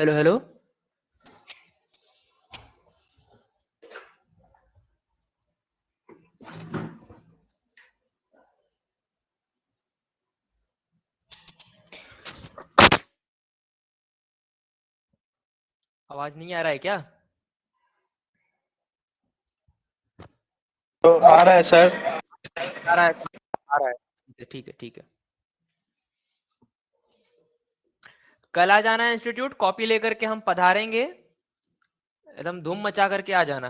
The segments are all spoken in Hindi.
Hello hello. आवाज नहीं आ रहा है क्या? तो आ रहा है सर। आ रहा है, आ रहा है। ठीक है ठीक है ठीक है। कल आ जाना इंस्टीट्यूट, कॉपी लेकर के हम पधारेंगे। एकदम धूम मचा करके आ जाना।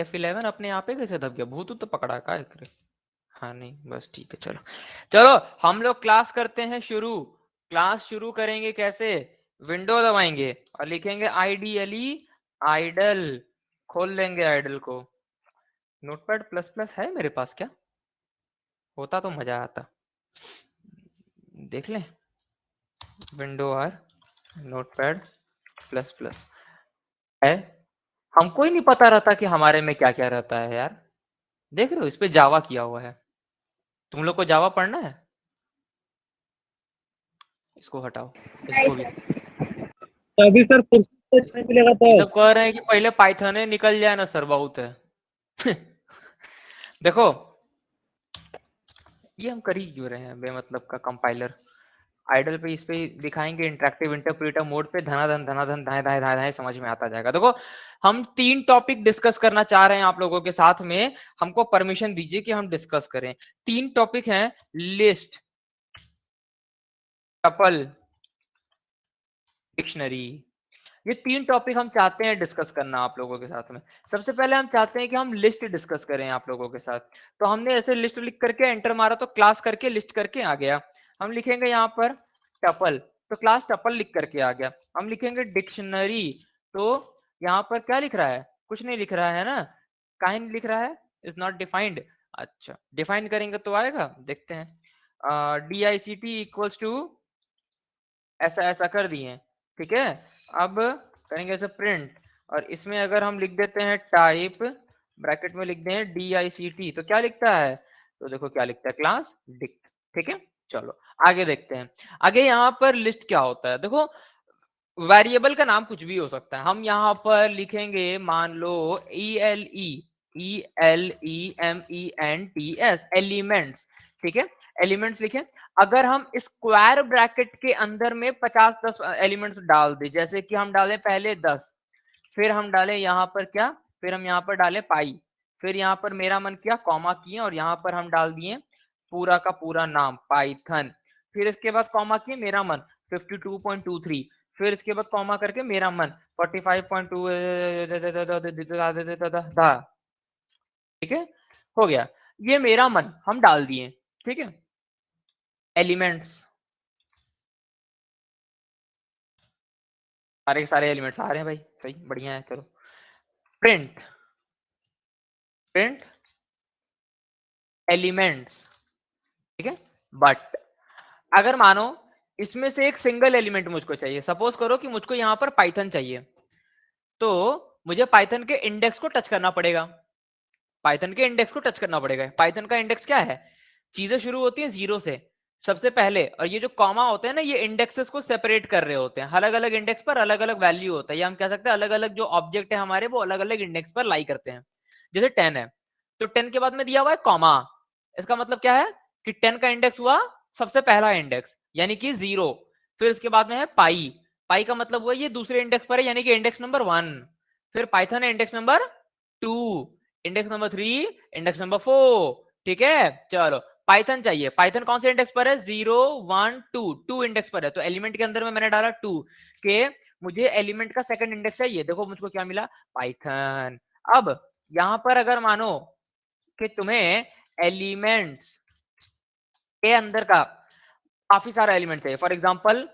F11 अपने आप ही कैसे दब गया? भूत तो पकड़ा का है? हाँ नहीं, बस ठीक है। चलो चलो, हम लोग क्लास करते हैं शुरू। क्लास शुरू करेंगे कैसे? विंडो दबाएंगे और लिखेंगे आईडीएलई आइडल। खोल लेंगे आइडल को। नोटपैड प्लस प्लस है मेरे पास क्या? होता तो मजा आता। देख लें। Window or Notepad plus plus है। हमको ही नहीं पता रहता कि हमारे में क्या क्या रहता है यार। देख रहे हो, इस पे जावा किया हुआ है। तुम लोग को जावा पढ़ना है? इसको हटाओ, इसको भी। अभी सर फुर्सत नहीं मिलेगा ये तो सब कह रहे हैं कि पहले पाइथन है, निकल जाए ना सर, बहुत है। देखो, ये हम कर ही क्यों रहे हैं बेमतलब का कंपाइलर। आइडल पे इस पे दिखाएंगे इंटरेक्टिव इंटरप्रेटर मोड पे, धनाधन धनाधन धाए धाए धाए धाए समझ में आता जाएगा। देखो, हम 3 टॉपिक डिस्कस करना चाह रहे हैं आप लोगों के साथ में। हमको परमिशन दीजिए कि हम डिस्कस करें। 3 टॉपिक हैं, लिस्ट, टपल, डिक्शनरी। ये 3 टॉपिक हम चाहते हैं डिस्कस करना आप लोगों के साथ में। सबसे पहले हम चाहते हैं कि हम लिस्ट डिस्कस करें आप लोगों के साथ। तो हमने ऐसे लिस्ट लिख करके एंटर मारा तो क्लास करके लिस्ट करके आ गया। हम लिखेंगे यहाँ पर टपल, तो क्लास टपल लिख करके आ गया। हम लिखेंगे डिक्शनरी, तो यहाँ पर क्या लिख रहा है? कुछ नहीं लिख रहा है ना। काहे नहीं लिख रहा है? Is not defined. अच्छा, डिफाइन करेंगे तो आएगा, देखते हैं। DICT इक्वल्स टू ऐसा ऐसा कर दिए, ठीक है। अब करेंगे ऐसे प्रिंट, और इसमें अगर हम लिख देते हैं टाइप, ब्रैकेट में लिख दें DICT, तो क्या लिखता है? तो देखो क्या लिखता है, क्लास डिक्ट। ठीक है, चलो आगे देखते हैं। आगे यहाँ पर लिस्ट क्या होता है? देखो, वेरिएबल का नाम कुछ भी हो सकता है। हम यहाँ पर लिखेंगे, मान लो ELEMENTS, एलिमेंट्स। ठीक है, एलिमेंट्स लिखें। अगर हम स्क्वायर ब्रैकेट के अंदर में 50-10 एलिमेंट्स डाल दें, जैसे कि हम डालें पहले 10, फिर हम डालें यहाँ पर क्या, फिर हम यहाँ पर डालें पाई, फिर यहाँ पर मेरा मन किया कॉमा किए, और यहाँ पर हम डाल दिए पूरा का पूरा नाम पाइथन। फिर इसके बाद कॉमा किए, मेरा मन 52.23, फिर इसके बाद कॉमा करके मेरा मन 45.2, ठीक है, हो गया। ये मेरा मन हम डाल दिए, ठीक है। एलिमेंट्स, सारे सारे एलिमेंट्स आ रहे हैं भाई, सही बढ़िया है, करो प्रिंट, प्रिंट एलिमेंट्स, ठीक है। बट अगर मानो इसमें से एक सिंगल एलिमेंट मुझको चाहिए, सपोज करो कि मुझको यहां पर पाइथन चाहिए, तो मुझे पाइथन के इंडेक्स को टच करना पड़ेगा। पाइथन के इंडेक्स को टच करना पड़ेगा। पाइथन का इंडेक्स क्या है? चीजें शुरू होती हैं 0 से सबसे पहले, और ये जो कॉमा होते हैं ना, ये इंडेक्सेस को सेपरेट कर रहे होते हैं। अलग अलग इंडेक्स पर अलग अलग वैल्यू होता है, या हम कह सकते हैं अलग अलग जो ऑब्जेक्ट है हमारे, वो अलग अलग इंडेक्स पर लाई करते हैं। जैसे 10 है, तो 10 के बाद में दिया हुआ है कॉमा। इसका मतलब क्या है कि 10 का इंडेक्स हुआ सबसे पहला इंडेक्स, यानी कि 0। फिर इसके बाद में है पाई, पाई का मतलब हुआ ये दूसरे इंडेक्स पर है, यानी कि इंडेक्स नंबर 1। फिर पाइथन है index number 2, index number 3, index number 4, ठीक है। चलो, पाइथन चाहिए, पाइथन कौन से इंडेक्स पर है? 0 1 2, 2 इंडेक्स पर है, तो एलिमेंट के अंदर में मैंने डाला 2 के, मुझे एलिमेंट का सेकंड इंडेक्स चाहिए। देखो मुझको क्या मिला, पाइथन। अब यहां पर अगर मानो कि तुम्हें एलिमेंट्स के अंदर का काफी सारा एलिमेंट है, फॉर एग्जांपल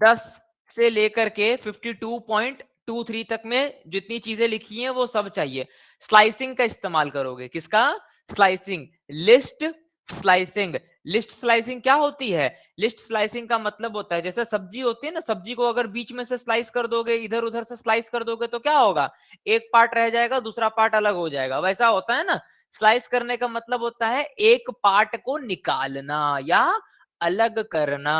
10 से लेकर के 52.23 तक में जितनी चीजें लिखी हैं वो सब चाहिए। स्लाइसिंग का इस्तेमाल करोगे, किसका? Slicing, list slicing. List slicing क्या होती है? लिस्ट स्लाइसिंग का मतलब होता है, जैसे सब्जी होती है ना, सब्जी को अगर बीच में से स्लाइस कर दोगे, इधर उधर से स्लाइस कर दोगे, तो क्या होगा? एक पार्ट रह जाएगा, दूसरा पार्ट अलग हो जाएगा, वैसा होता है ना। स्लाइस करने का मतलब होता है एक पार्ट को निकालना या अलग करना।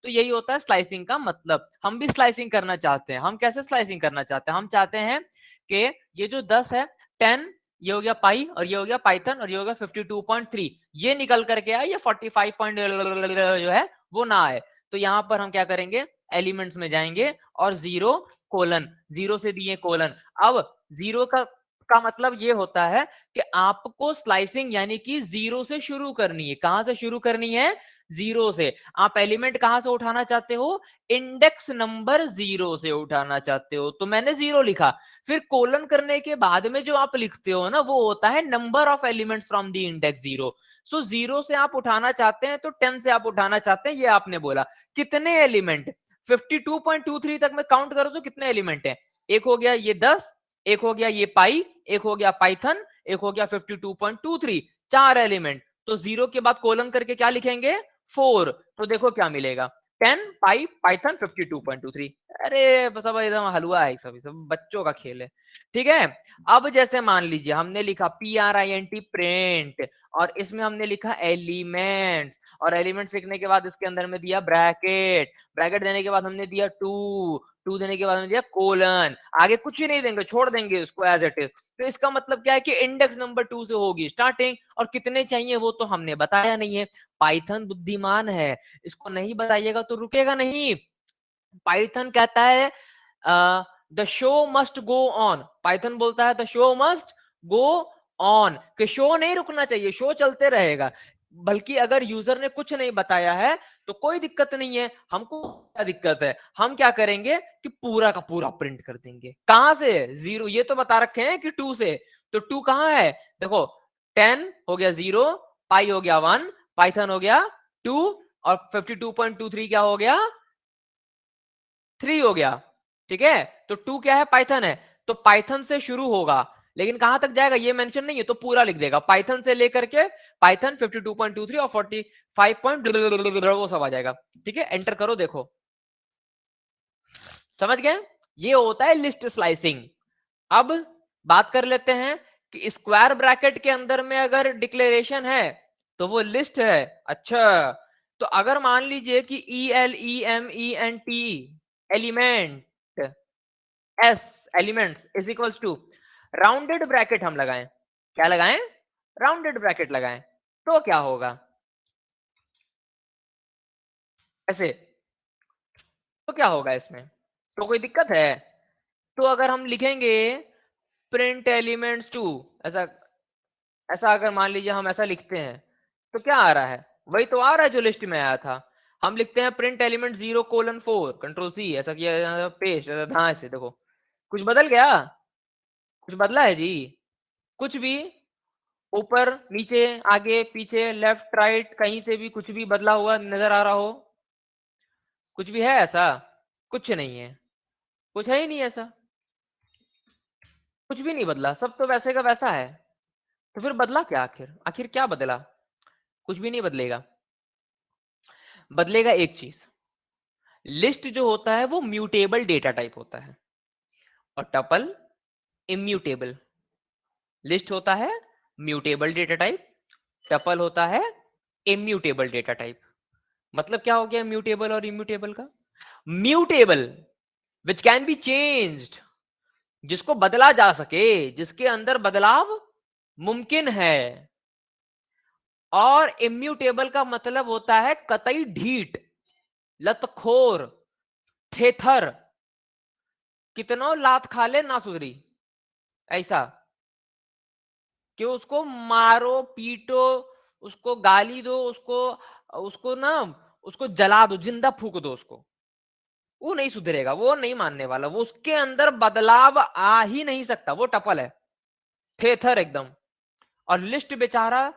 तो यही होता है स्लाइसिंग का मतलब। हम भी स्लाइसिंग करना चाहते हैं। हम कैसे स्लाइसिंग करना चाहते हैं? हम चाहते हैं कि ये जो 10 है 10, ये हो गया पाई, और ये हो गया पाइथन, और ये हो गया 52.3, ये निकल करके आए, ये 45 जो है वो ना आए। तो यहां पर हम क्या करेंगे, एलिमेंट्स में जाएंगे और जीरो कोलन, जीरो से दिए कोलन। अब जीरो का मतलब ये होता है कि आपको स्लाइसिंग यानी कि जीरो से शुरू करनी है। कहां से शुरू करनी है? जीरो से। आप एलिमेंट कहां से उठाना चाहते हो? इंडेक्स नंबर जीरो से उठाना चाहते हो, तो मैंने जीरो लिखा। फिर कोलन करने के बाद में जो आप लिखते हो ना, वो होता है number of elements from the index zero. So zero से आप उठाना चाहते हैं तो 10 से आप उठाना चाहते हैं, ये आपने बोला। कितने एलिमेंट? 52.23 तक मैं काउंट करूं तो कितने एलिमेंट है? एक हो गया ये 10, एक हो गया ये पाई, एक हो गया पाइथन, एक हो गया 52.23, 4 एलिमेंट। तो जीरो के बाद कोलन करके क्या लिखेंगे? 4। तो देखो क्या मिलेगा, 10 पाई पाइथन 52.23। अरे सब एकदम हलवा है, सब बच्चों का खेल है। ठीक है। अब जैसे मान लीजिए हमने लिखा print प्रिंट, और इसमें हमने लिखा एलिमेंट्स, और एलिमेंट्स लिखने के बाद इसके अंदर में दिया ब्रैकेट, ब्रैकेट देने के बाद हमने दिया 2, 2 देने के बाद हमने दिया कोलन। आगे कुछ ही नहीं देंगे, छोड़ देंगे उसको एज इट इज। तो इसका मतलब क्या है कि इंडेक्स नंबर 2 से होगी स्टार्टिंग, और कितने चाहिए वो तो हमने बताया नहीं है। पाइथन बुद्धिमान है, इसको नहीं बताइएगा तो रुकेगा नहीं। पाइथन कहता है the show must go on. Python बोलता है the show must go on, कि शो नहीं रुकना चाहिए, शो चलते रहेगा। बल्कि अगर यूजर ने कुछ नहीं बताया है तो कोई दिक्कत नहीं है। हमको क्या दिक्कत है? हम क्या करेंगे कि पूरा का पूरा प्रिंट कर देंगे। कहां से? जीरो, ये तो बता रखे हैं कि 2 से। तो 2 कहां है? देखो 10 हो गया 0, पाई हो गया 1, पाइथन हो गया 2, और 52.23 क्या हो गया? 3 हो गया। ठीक है। तो 2 क्या है? पाइथन है। तो पाइथन से शुरू होगा, लेकिन कहां तक जाएगा ये मेंशन नहीं है, तो पूरा लिख देगा पाइथन से लेकर के पाइथन 52.23 और 45 वो सब आ जाएगा। ठीक है, एंटर करो, देखो समझ गए। ये होता है लिस्ट स्लाइसिंग। अब बात कर लेते हैं कि स्क्वायर ब्रैकेट के अंदर में अगर डिक्लेरेशन है तो वो लिस्ट है। अच्छा, तो अगर मान लीजिए कि ELEMENT element S elements is equals to rounded bracket हम लगाएं। क्या लगाएं? राउंडेड ब्रैकेट लगाएं। तो क्या होगा? ऐसे। तो क्या होगा इसमें? तो कोई दिक्कत है? तो अगर हम लिखेंगे प्रिंट एलिमेंट्स टू, ऐसा ऐसा अगर मान लीजिए हम ऐसा लिखते हैं, तो क्या आ रहा है? वही तो आ रहा है जो लिस्ट में आया था। हम लिखते हैं प्रिंट एलिमेंट 0:4, कंट्रोल सी, ऐसा किया पेस्ट, हाँ ऐसे देखो कुछ बदल गया? कुछ बदला है जी? कुछ भी? ऊपर नीचे आगे पीछे लेफ्ट राइट कहीं से भी कुछ भी बदला हुआ नजर आ रहा हो? कुछ भी है ऐसा? कुछ नहीं है, कुछ है ही नहीं ऐसा, कुछ भी नहीं बदला, सब तो वैसे का वैसा है। तो फिर बदला क्या? आखिर आखिर क्या बदला? कुछ भी नहीं बदलेगा। बदलेगा एक चीज, लिस्ट जो होता है वो म्यूटेबल डेटा टाइप होता है, और टपल इम्यूटेबल। लिस्ट होता है म्यूटेबल डेटा टाइप, टपल होता है इम्यूटेबल डेटा टाइप। मतलब क्या हो गया म्यूटेबल और इम्यूटेबल का? Mutable which can be changed, जिसको बदला जा सके, जिसके अंदर बदलाव मुमकिन है। और इम्यूटेबल का मतलब होता है कतई ढीठ, लतखोर, थेथर, कितनों लात खा ले ना सुधरी, ऐसा कि उसको मारो पीटो, उसको गाली दो, उसको उसको ना उसको जला दो, जिंदा फूक दो उसको, वो नहीं सुधरेगा, वो नहीं मानने वाला, वो उसके अंदर बदलाव आ ही नहीं सकता, वो टपल है, थेथर एकदम। और लिस्ट बेचारा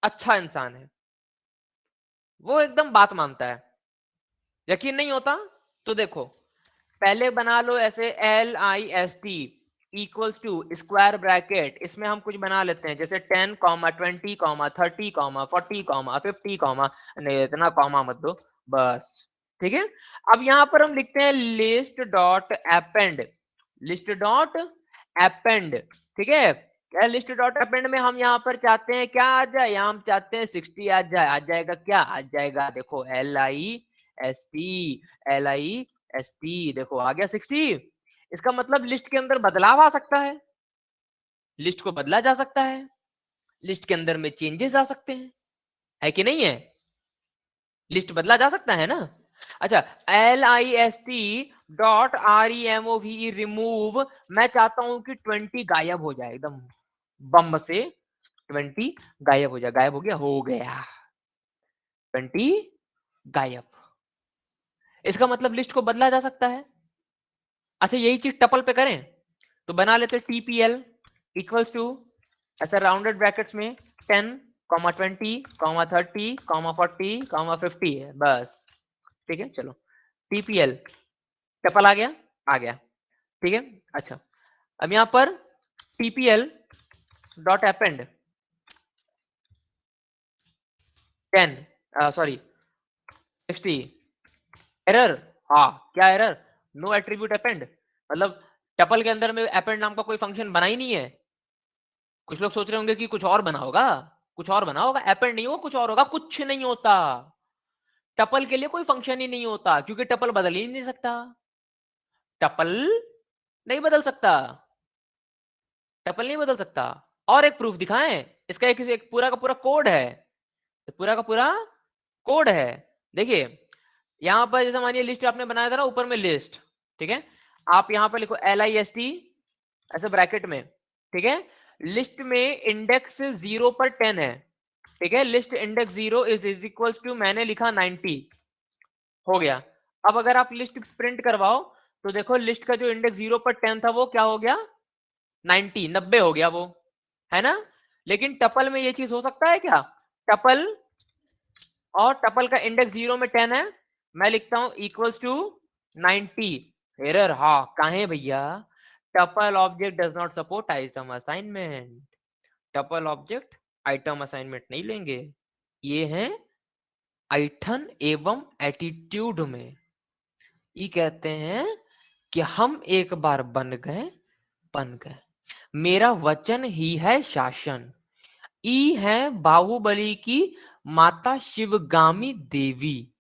अच्छा इंसान है, वो एकदम बात मानता है। यकीन नहीं होता तो देखो, पहले बना लो ऐसे LIST equals to square bracket, इसमें हम कुछ बना लेते हैं जैसे 10, 20, 30, 40, 50, नहीं इतना कॉमा मत दो बस। ठीक है। अब यहां पर हम लिखते हैं list dot append, list dot append. ठीक है। क्या लिस्ट डॉट अपेंड में हम यहाँ पर चाहते हैं क्या आ जाए, यहाँ हम चाहते हैं 60 आ जाए। आ जाएगा क्या, आ जाएगा देखो LIST देखो आ गया 60। इसका मतलब लिस्ट के अंदर बदलाव आ सकता है, लिस्ट को बदला जा सकता है, लिस्ट के अंदर में चेंजेस आ सकते हैं, है कि नहीं है? लिस्ट बदला जा सकता है ना। अच्छा, LIST.REMOVE रिमूव, मैं चाहता हूं कि 20 गायब हो जाए, एकदम बम से 20 गायब हो जाए। गायब हो गया 20 गायब। इसका मतलब लिस्ट को बदला जा सकता है। अच्छा, यही चीज टपल पे करें तो बना लेते TPL इक्वल्स टू ऐसा राउंडेड ब्रैकेट्स में 10, 20, 30, 40, 50 है बस। ठीक है, चलो TPL टपल आ गया, आ गया। ठीक है, अच्छा अब यहां पर TPL dot append 10 sorry 60 error. हाँ, क्या एरर? नो एट्रीब्यूट अपेंड, मतलब टपल के अंदर में अपेंड नाम का कोई फंक्शन बना ही नहीं है। कुछ लोग सोच रहे होंगे कि कुछ और बना होगा, कुछ और बना होगा, अपेंड नहीं होगा, कुछ और होगा। कुछ नहीं होता, टपल के लिए कोई फंक्शन ही नहीं होता, क्योंकि टपल बदल ही नहीं सकता। टपल नहीं बदल सकता, टपल नहीं बदल सकता। और एक प्रूफ दिखाएं, इसका एक पूरा का पूरा कोड है, पूरा का पूरा कोड है। देखिए यहां पर जैसे मानिए लिस्ट आपने बनाया था ना, ऊपर में लिस्ट, ठीक है, आप यहां पर लिखो LIST ऐसे ब्रैकेट में, ठीक है। लिस्ट में इंडेक्स 0 पर 10 है, ठीक है। List index 0 is equals to मैंने लिखा 90, हो गया। अब अगर आप लिस्ट प्रिंट करवाओ तो देखो लिस्ट का जो इंडेक्स 0 पर 10 था वो क्या हो गया, 90 हो गया वो, है ना। लेकिन टपल में ये चीज हो सकता है क्या? टपल और टपल का इंडेक्स 0 में 10 है, मैं लिखता हूं इक्वल्स टू 90, एरर। हाँ काहे भैया, tuple object does not support item assignment, tuple object item assignment नहीं लेंगे। ये है आइथन एवं एटीट्यूड में, ये कहते हैं कि हम एक बार बन गए, बन गए, मेरा वचन ही है शासन। ई है बाहुबली की माता शिवगामी देवी,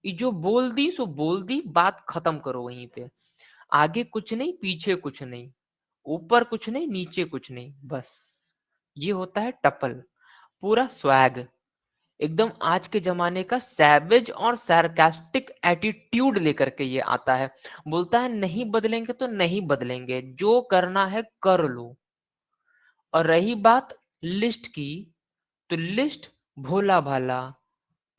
ये जो बोल दी सो बोल दी, बात खत्म करो वहीं पे। आगे कुछ नहीं, पीछे कुछ नहीं, ऊपर कुछ नहीं, नीचे कुछ नहीं, बस ये होता है टपल। पूरा स्वैग, एकदम आज के जमाने का सैवेज और सार्कास्टिक एटीट्यूड लेकर के ये आता है। बोलता है नहीं बदलेंगे तो नहीं बदलेंगे, जो करना है कर लो। और रही बात लिस्ट की, तो लिस्ट भोला भाला,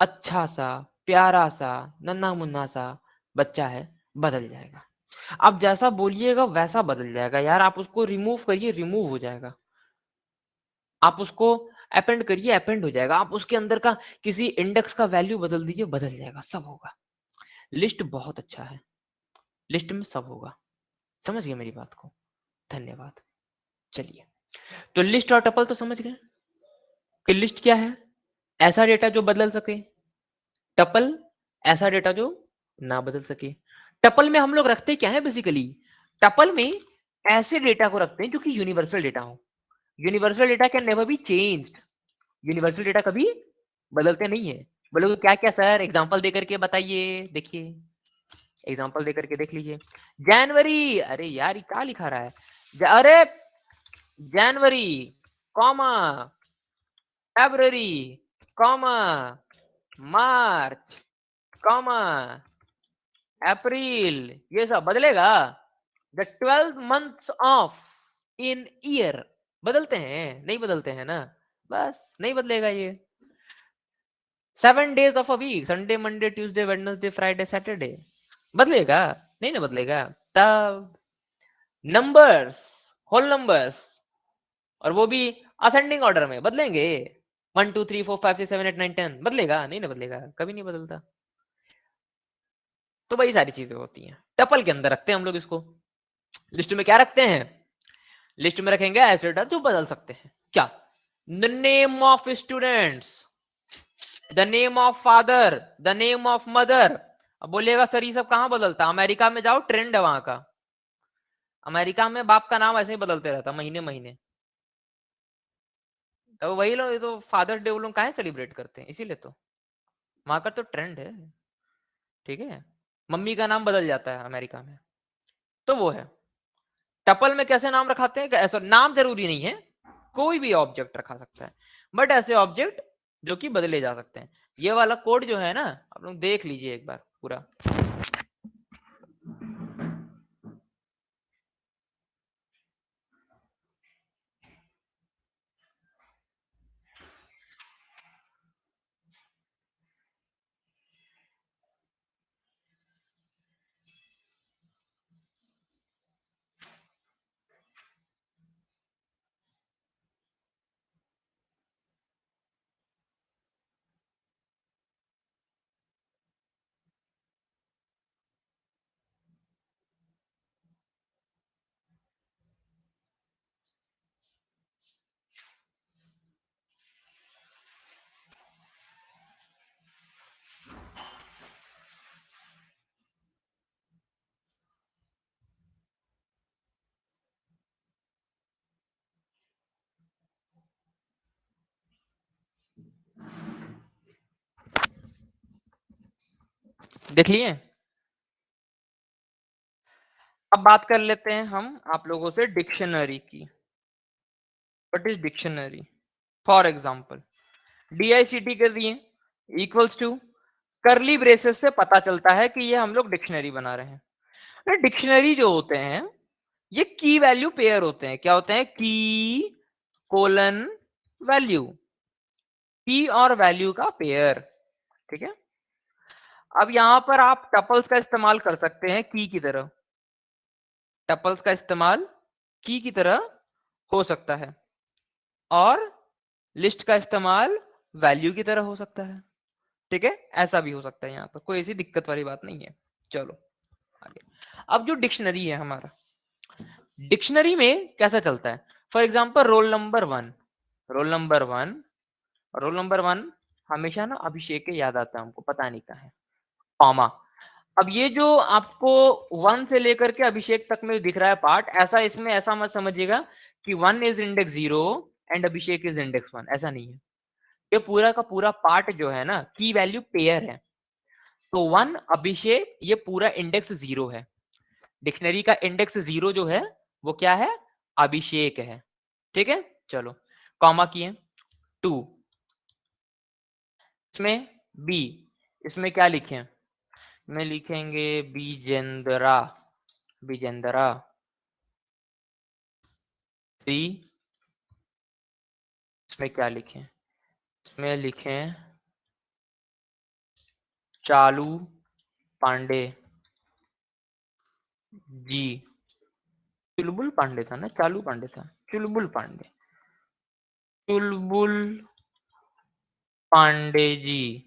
अच्छा सा, प्यारा सा, नन्हा मुन्ना सा बच्चा है, बदल जाएगा। आप जैसा बोलिएगा वैसा बदल जाएगा यार। आप उसको रिमूव करिए, रिमूव हो जाएगा। आप उसको अपेंड करिए, अपेंड हो जाएगा। आप उसके अंदर का किसी इंडेक्स का वैल्यू बदल दीजिए, बदल जाएगा, सब होगा। लिस्ट बहुत अच्छा है, लिस्ट में सब होगा। समझ गए मेरी बात को? धन्यवाद। चलिए, तो लिस्ट और टपल तो समझ गए कि लिस्ट क्या है, ऐसा डेटा जो बदल सके। टपल ऐसा डेटा जो ना बदल सके। टपल में हम लोग रखते क्या है बेसिकली, टपल में ऐसे डेटा को रखते हैं जो कि यूनिवर्सल डेटा हो। Universal data can never be changed, universal data कभी बदलते नहीं है। बोलोगे क्या क्या सर, एग्जांपल देकर के बताइए। देखिए एग्जांपल देकर के देख लीजिए। जनवरी, अरे यार ये क्या लिखा रहा है, अरे जनवरी कॉमा फेब्रुअरी कॉमा मार्च कॉमा अप्रैल, ये सब बदलेगा। The 12 months of in year बदलते हैं, नहीं बदलते हैं ना, बस नहीं बदलेगा ये। 7 days of a week, Sunday Monday Tuesday Wednesday Friday Saturday, बदलेगा? नहीं ना बदलेगा। तब नंबर्स, होल नंबर्स, और वो भी असेंडिंग ऑर्डर में, बदलेंगे? 1 2 3 4 5 6 7 8 9 10, बदलेगा? नहीं ना बदलेगा, कभी नहीं बदलता। तो वही सारी चीजें होती हैं, टपल के अंदर रखते हैं हम लोग इसको। लिस्ट में क्या रखते हैं, लिस्ट में रखेंगे ऐसे डेटा जो बदल सकते हैं। क्या? The name of students, the name of father, the name of mother. अब बोलिएगा सर ये सब कहां बदलता, अमेरिका में जाओ, ट्रेंड है वहां का। अमेरिका में बाप का नाम ऐसे ही बदलते रहता महीने महीने, तो वही लोग, ये तो फादर्स डे वो लोग काहे सेलिब्रेट करते हैं, इसीलिए तो वहां का तो ट्रेंड है, ठीक है। मम्मी का नाम बदल जाता है अमेरिका में, तो वो है। टपल में कैसे नाम रखाते हैं, ऐसा नाम जरूरी नहीं है, कोई भी ऑब्जेक्ट रखा सकता है, बट ऐसे ऑब्जेक्ट जो कि बदले जा सकते हैं। ये वाला कोड जो है ना, आप लोग देख लीजिए एक बार पूरा। देख लिए। अब बात कर लेते हैं हम आप लोगों से डिक्शनरी की। What is dictionary? For example DICT कर दिए इक्वल्स टू करली ब्रेसेस से पता चलता है कि ये हम लोग डिक्शनरी बना रहे हैं। डिक्शनरी जो होते हैं ये की वैल्यू पेयर होते हैं। क्या होते हैं? की कोलन वैल्यू, की और वैल्यू का पेयर, ठीक है। अब यहां पर आप टपल्स का इस्तेमाल कर सकते हैं की की तरह, टपल्स का इस्तेमाल की तरह हो सकता है, और लिस्ट का इस्तेमाल वैल्यू की तरह हो सकता है, ठीक है। ऐसा भी हो सकता है, यहाँ पर कोई ऐसी दिक्कत वाली बात नहीं है। चलो आगे। अब जो डिक्शनरी है हमारा, डिक्शनरी में कैसा चलता है? For example roll number 1, roll number 1, roll number 1 हमेशा ना अभिषेक के याद आता है हमको, पता नहीं कहाँ है, कॉमा। अब ये जो आपको 1 से लेकर के अभिषेक तक में दिख रहा है पार्ट, ऐसा इसमें ऐसा मत समझिएगा कि 1 is index 0 and Abhishek is index 1, ऐसा नहीं है। ये पूरा का पूरा पार्ट जो है ना, की वैल्यू पेयर है। तो 1 अभिषेक, ये पूरा इंडेक्स 0 है। डिक्शनरी का इंडेक्स 0 जो है वो क्या है? अभिषेक है, ठीक है। चलो कॉमा किए 2, इसमें बी, इसमें क्या लिखें? में लिखेंगे बीजेंद्रा, बीजेंद्रा 3, इसमें क्या लिखें? इसमें लिखें चालू पांडे जी, चुलबुल पांडे था ना, चालू पांडे था, चुलबुल पांडे, चुलबुल पांडे जी,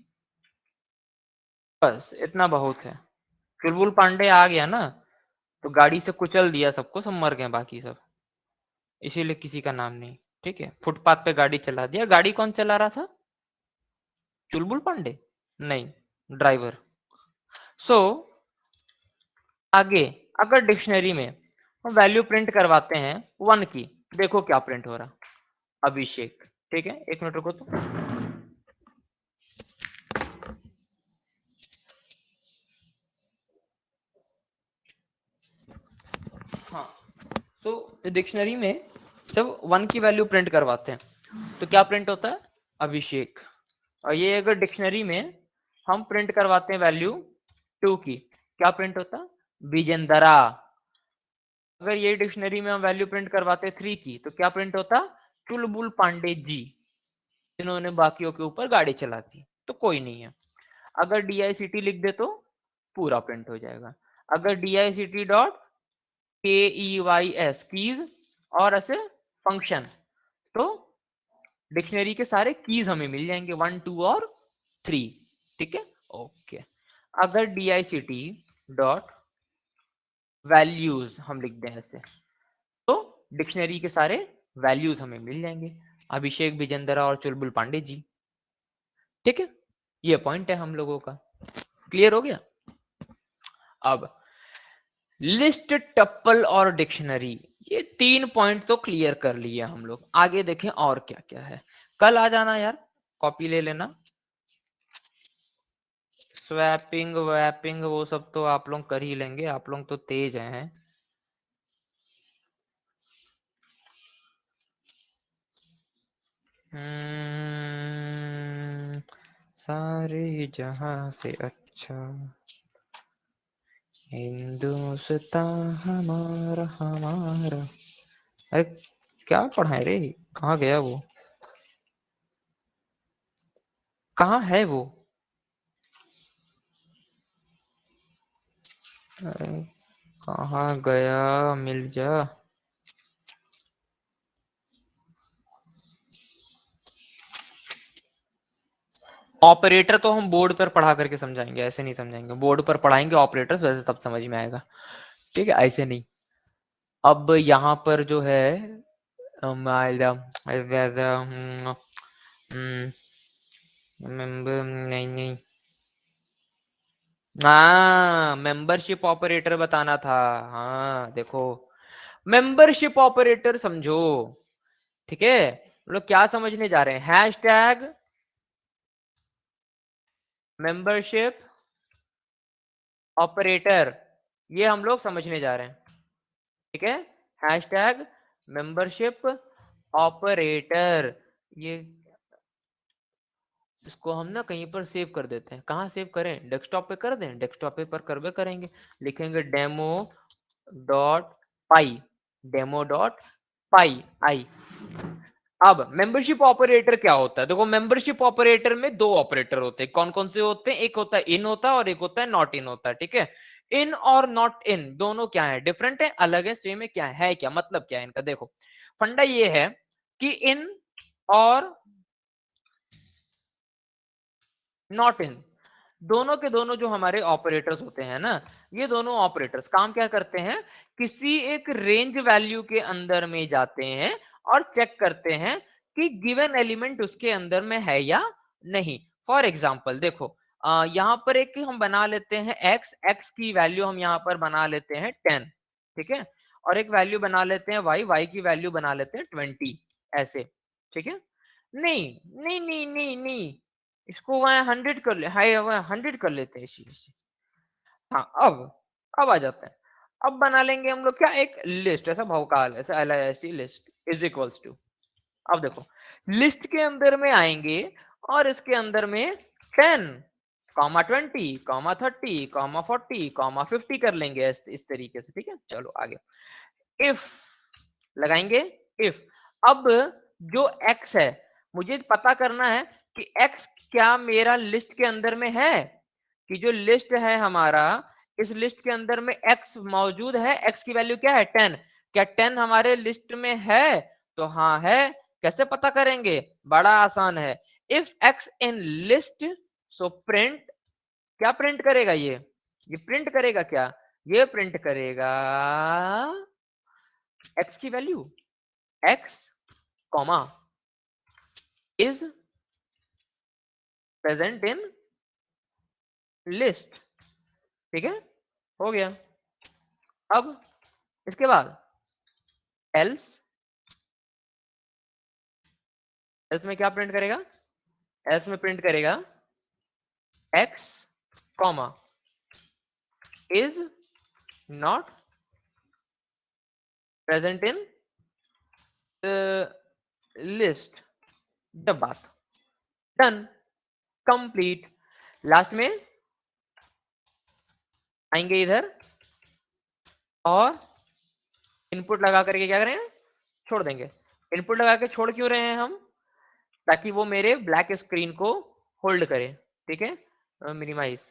बस इतना बहुत है। चुलबुल पांडे आ गया ना तो गाड़ी से कुचल दिया सबको, सब मर गए बाकी सब, इसीलिए किसी का नाम नहीं, ठीक है। फुटपाथ पे गाड़ी चला दिया। गाड़ी कौन चला रहा था? चुलबुल पांडे नहीं, ड्राइवर। सो आगे अगर डिक्शनरी में हम वैल्यू प्रिंट करवाते हैं 1 की, देखो क्या प्रिंट हो रहा? अभिषेक, ठीक है। एक मिनट रुको तो। हाँ, तो डिक्शनरी में जब 1 की वैल्यू प्रिंट करवाते हैं तो क्या प्रिंट होता है? अभिषेक। और ये अगर डिक्शनरी में हम प्रिंट करवाते हैं वैल्यू 2 की, क्या प्रिंट होता? विजेंदरा। अगर ये डिक्शनरी में हम वैल्यू प्रिंट करवाते 3 की तो क्या प्रिंट होता? चुलबुल पांडे जी, जिन्होंने बाकियों के ऊपर गाड़ी चला दी। तो कोई नहीं है। अगर DICT लिख दे तो पूरा प्रिंट हो जाएगा। अगर DICT डॉट KEYS कीज और ऐसे फंक्शन, तो डिक्शनरी के सारे कीज हमें मिल जाएंगे 1 2 और 3, ठीक है। ओके। अगर DICT डॉट वैल्यूज हम लिख दें ऐसे, तो डिक्शनरी के सारे वैल्यूज हमें मिल जाएंगे, अभिषेक, विजेंद्रा और चुलबुल पांडे जी, ठीक है। ये पॉइंट है हम लोगों का, क्लियर हो गया। अब लिस्ट, टप्पल और डिक्शनरी, ये 3 पॉइंट तो क्लियर कर लिए हम लोग। आगे देखें और क्या क्या है। कल आ जाना यार, कॉपी ले लेना। स्वैपिंग वैपिंग वो सब तो आप लोग कर ही लेंगे, आप लोग तो तेज हैं। सारे जहां से अच्छा हिंदुस्तान हमारा हमारा। अरे क्या पढ़ा है रे, कहाँ गया वो, कहाँ है वो? अरे कहाँ गया, मिल जा। ऑपरेटर तो हम बोर्ड पर पढ़ा करके समझाएंगे, ऐसे नहीं समझाएंगे। बोर्ड पर पढ़ाएंगे ऑपरेटर्स, वैसे तब समझ में आएगा, ठीक है, ऐसे नहीं। अब यहाँ पर जो है नहीं नहीं, हाँ मेंबरशिप ऑपरेटर बताना था। हाँ देखो, मेंबरशिप ऑपरेटर समझो, ठीक है। हम लोग क्या समझने जा रहे हैं, हैश टैग मेंबरशिप ऑपरेटर, ये हम लोग समझने जा रहे हैं, ठीक है। हैश टैग मेंबरशिप ऑपरेटर, ये इसको हम ना कहीं पर सेव कर देते हैं। कहाँ सेव करें, डेस्कटॉप पे कर दें, डेस्कटॉप पे पर करवे करेंगे, लिखेंगे डेमो डॉट पाई, डेमो डॉट पाई आई। अब मेंबरशिप ऑपरेटर क्या होता है, देखो मेंबरशिप ऑपरेटर में दो ऑपरेटर होते हैं। कौन कौन से होते हैं, एक होता है इन होता है और एक होता है नॉट इन होता है, ठीक है। इन और नॉट इन दोनों क्या है, डिफरेंट है, अलग है, सेम है, क्या है, क्या मतलब क्या है इनका। देखो फंडा ये है कि इन और नॉट इन दोनों के दोनों जो हमारे ऑपरेटर्स होते हैं ना, ये दोनों ऑपरेटर्स काम क्या करते हैं, किसी एक रेंज वैल्यू के अंदर में जाते हैं और चेक करते हैं कि गिवन एलिमेंट उसके अंदर में है या नहीं। फॉर एग्जांपल देखो, यहां पर एक हम बना लेते हैं x, x की वैल्यू हम यहां पर बना लेते हैं 10, ठीक है। और एक वैल्यू बना लेते हैं y, y की वैल्यू बना लेते हैं 20, ऐसे, ठीक है। नहीं नहीं नहीं नहीं नहीं, इसको वहां 100 कर ले, हाई 100 कर लेते हैं इसी इसी। हाँ अब आ जाते हैं। अब बना लेंगे हम लोग क्या, एक लिस्ट, ऐसा भौकाल, ऐसा LIST list is equals to. अब देखो लिस्ट के अंदर में आएंगे और इसके अंदर में 10 कॉमा 20 कॉमा 30 कॉमा 40 कॉमा 50 कर लेंगे इस तरीके से, ठीक है। चलो आगे, इफ लगाएंगे, इफ अब जो x है मुझे पता करना है कि x क्या मेरा लिस्ट के अंदर में है, कि जो लिस्ट है हमारा, इस लिस्ट के अंदर में x मौजूद है, x की वैल्यू क्या है 10, क्या 10 हमारे लिस्ट में है, तो हाँ है। कैसे पता करेंगे, बड़ा आसान है, if x in list, so print, क्या प्रिंट करेगा ये प्रिंट करेगा क्या, ये प्रिंट करेगा x की value, x comma is present in list, ठीक है, हो गया। अब इसके बाद एल्स, एल्स में क्या प्रिंट करेगा, एल्स में प्रिंट करेगा x comma is not present in list, जब बात डन, कंप्लीट। लास्ट में आएंगे इधर और इनपुट लगा करके क्या करें, छोड़ देंगे। इनपुट लगा के छोड़ क्यों रहे हैं हम, ताकि वो मेरे ब्लैक स्क्रीन को होल्ड करे, ठीक है। मिनिमाइज,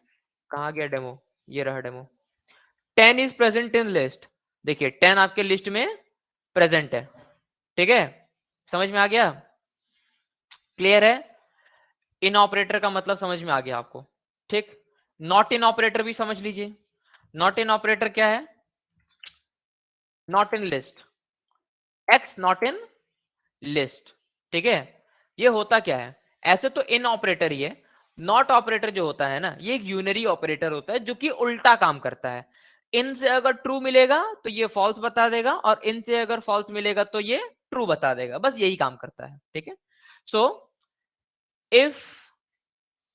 कहाँ गया डेमो, ये रहा demo. 10 is present in list, देखिए 10 आपके लिस्ट में प्रेजेंट है, ठीक है। समझ में आ गया, क्लियर है। इन ऑपरेटर का मतलब समझ में आ गया आपको, ठीक। नॉट इन ऑपरेटर भी समझ लीजिए। नॉट इन ऑपरेटर क्या है, not in list, x not in list, ठीक है। ये होता क्या है, ऐसे तो इन ऑपरेटर ही है, नॉट ऑपरेटर जो होता है ना, ये एक यूनरी ऑपरेटर होता है जो कि उल्टा काम करता है। इन से अगर ट्रू मिलेगा तो ये फॉल्स बता देगा, और इन से अगर फॉल्स मिलेगा तो ये ट्रू बता देगा, बस यही काम करता है, ठीक है। So if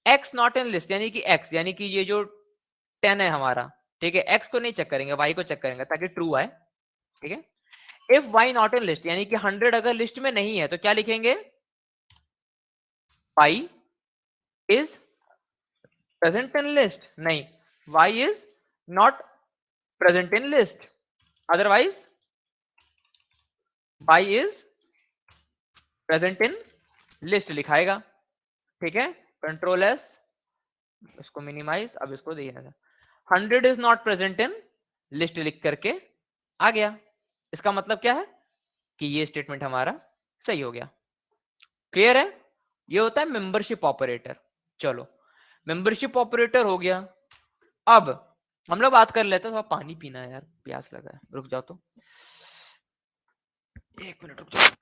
x not in list, यानी कि x यानी कि ये जो 10 है हमारा, ठीक है, x को नहीं चेक करेंगे, y को चेक करेंगे ताकि ट्रू आए, ठीक है। If y not in list, यानी कि 100 अगर लिस्ट में नहीं है तो क्या लिखेंगे, y is present in list, नहीं, y is not present in list, otherwise y is present in list लिखाएगा, ठीक है। कंट्रोल एस, इसको मिनिमाइज, अब इसको देखिए, 100 is not present in list लिख करके आ गया। इसका मतलब क्या है कि ये स्टेटमेंट हमारा सही हो गया। क्लियर है? ये होता है मेंबरशिप ऑपरेटर। चलो, मेंबरशिप ऑपरेटर हो गया। अब हम लोग बात कर लेते हैं, थोड़ा पानी पीना है यार, प्यास लगा है, रुक जाओ तो, एक मिनट रुक जाओ।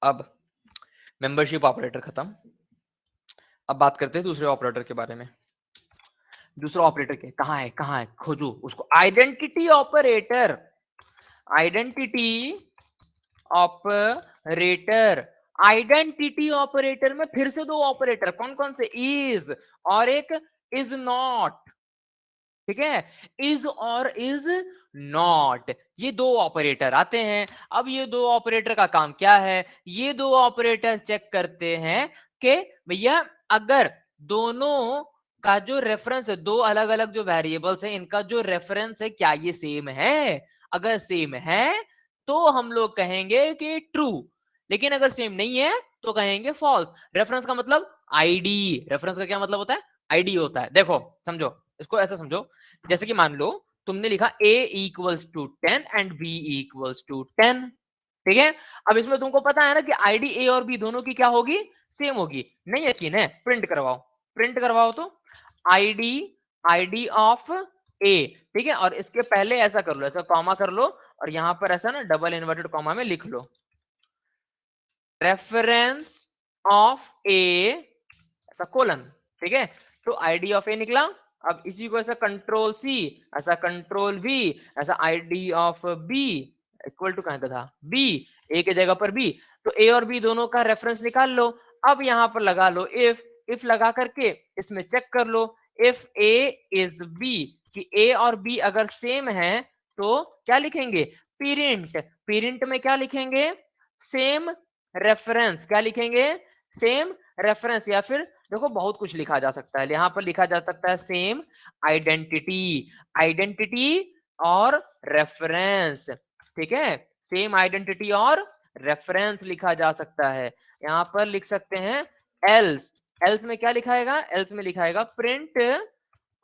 अब मेंबरशिप ऑपरेटर खत्म। अब बात करते हैं दूसरे ऑपरेटर के बारे में। दूसरा ऑपरेटर के कहाँ है खोजो उसको, identity operator. Identity operator, identity operator में फिर से दो ऑपरेटर, कौन कौन से, इज और एक इज नॉट, ठीक है, इज और इज नॉट, ये दो ऑपरेटर आते हैं। अब ये दो ऑपरेटर का काम क्या है, ये दो ऑपरेटर चेक करते हैं कि भैया अगर दोनों का जो रेफरेंस है, दो अलग अलग जो वेरिएबल्स है, इनका जो रेफरेंस है क्या ये सेम है, अगर सेम है तो हम लोग कहेंगे कि ट्रू, लेकिन अगर सेम नहीं है तो कहेंगे फॉल्स। रेफरेंस का मतलब आईडी, रेफरेंस का क्या मतलब होता है, आईडी होता है। देखो समझो, इसको ऐसा समझो, जैसे कि मान लो तुमने लिखा a equals to 10 and b equals to 10, ठीक है। अब इसमें तुमको पता है ना कि आईडी a और b दोनों की क्या होगी, सेम होगी। नहीं यकीन है, प्रिंट करवाओ, प्रिंट करवाओ तो आईडी, आईडी ऑफ a, ठीक है, और इसके पहले ऐसा कर लो, ऐसा कॉमा कर लो, और यहां पर ऐसा ना डबल इन्वर्टेड कॉमा में लिख लो रेफरेंस ऑफ a, ऐसा कोलन, ठीक है। तो आईडी ऑफ ए निकला। अब इसी को ऐसा कंट्रोल सी, ऐसा कंट्रोल वी, ऐसा id of B equal to कहां का था, बी, ए के जगह पर बी, तो ए और बी दोनों का रेफरेंस निकाल लो। अब यहां पर लगा लो इफ लगा करके इसमें चेक कर लो, इफ ए इज बी, कि ए और बी अगर सेम है तो क्या लिखेंगे, पेरेंट, पेरेंट में क्या लिखेंगे, सेम रेफरेंस, क्या लिखेंगे, सेम रेफरेंस, या फिर देखो बहुत कुछ लिखा जा सकता है, यहां पर लिखा जा सकता है सेम आइडेंटिटी, आइडेंटिटी और रेफरेंस, ठीक है, सेम आइडेंटिटी और रेफरेंस लिखा जा सकता है। यहां पर लिख सकते हैं एल्स, एल्स में क्या लिखाएगा, एल्स में लिखाएगा प्रिंट,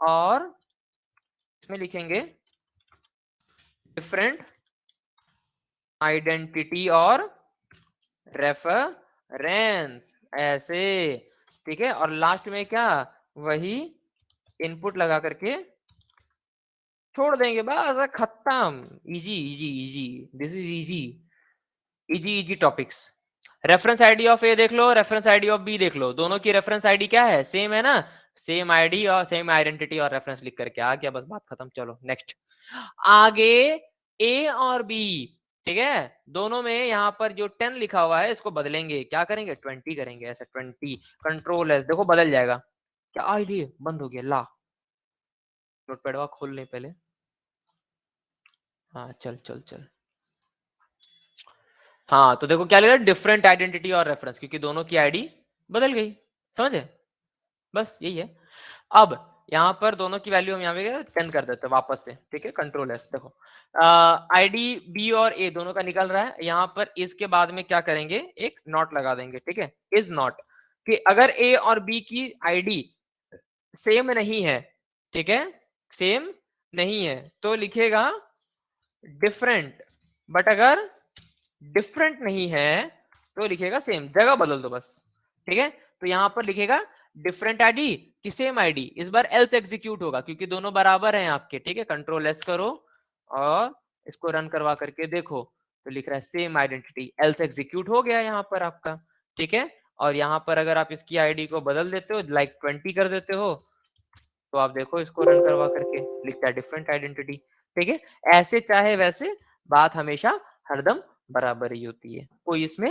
और इसमें लिखेंगे डिफरेंट आइडेंटिटी और रेफरेंस, ऐसे, ठीक है। और लास्ट में क्या, वही इनपुट लगा करके छोड़ देंगे, बस खत्म, easy easy easy, this is easy, easy easy topics. Reference ID of A देख लो, रेफरेंस आईडी ऑफ बी देख लो, दोनों की रेफरेंस आईडी क्या है, सेम है ना, सेम आईडी और सेम आइडेंटिटी और रेफरेंस लिख करके आ गया, बस बात खत्म। चलो नेक्स्ट, आगे ए और बी, ठीक है, दोनों में यहाँ पर जो 10 लिखा हुआ है इसको बदलेंगे, क्या करेंगे 20 करेंगे, ऐसे 20, कंट्रोल एस, देखो बदल जाएगा। क्या आईडी बंद हो गया, ला नोटपैड खोल ले पहले, हाँ चल चल चल, हाँ तो देखो क्या लिखा, डिफरेंट आइडेंटिटी और रेफरेंस, क्योंकि दोनों की आईडी बदल गई, समझे, बस यही है। अब यहाँ पर दोनों की वैल्यू हम यहाँ पे 10 कर देते हैं वापस से, ठीक है, कंट्रोल एस, देखो आईडी बी और ए दोनों का निकल रहा है, यहाँ पर इसके बाद में क्या करेंगे, एक नॉट लगा देंगे, ठीक है, इज नॉट, कि अगर ए और बी की आईडी सेम नहीं है, ठीक है, सेम नहीं है तो लिखेगा डिफरेंट, बट अगर डिफरेंट नहीं है तो लिखेगा सेम, जगह बदल दो बस, ठीक है। तो यहां पर लिखेगा डिफरेंट आईडी कि सेम आईडी, इस बार एल्स एग्जीक्यूट होगा क्योंकि दोनों बराबर हैं आपके, ठीक है। कंट्रोल एस करो और इसको रन करवा करके देखो तो लिख रहा है सेम आइडेंटिटी, एल्स एग्जीक्यूट हो गया यहाँ पर आपका, ठीक है। और यहाँ पर अगर आप इसकी आईडी को बदल देते हो, लाइक 20 कर देते हो, तो आप देखो इसको रन करवा करके लिखता है डिफरेंट आइडेंटिटी, ठीक है। ऐसे चाहे वैसे बात हमेशा हरदम बराबर ही होती है, कोई इसमें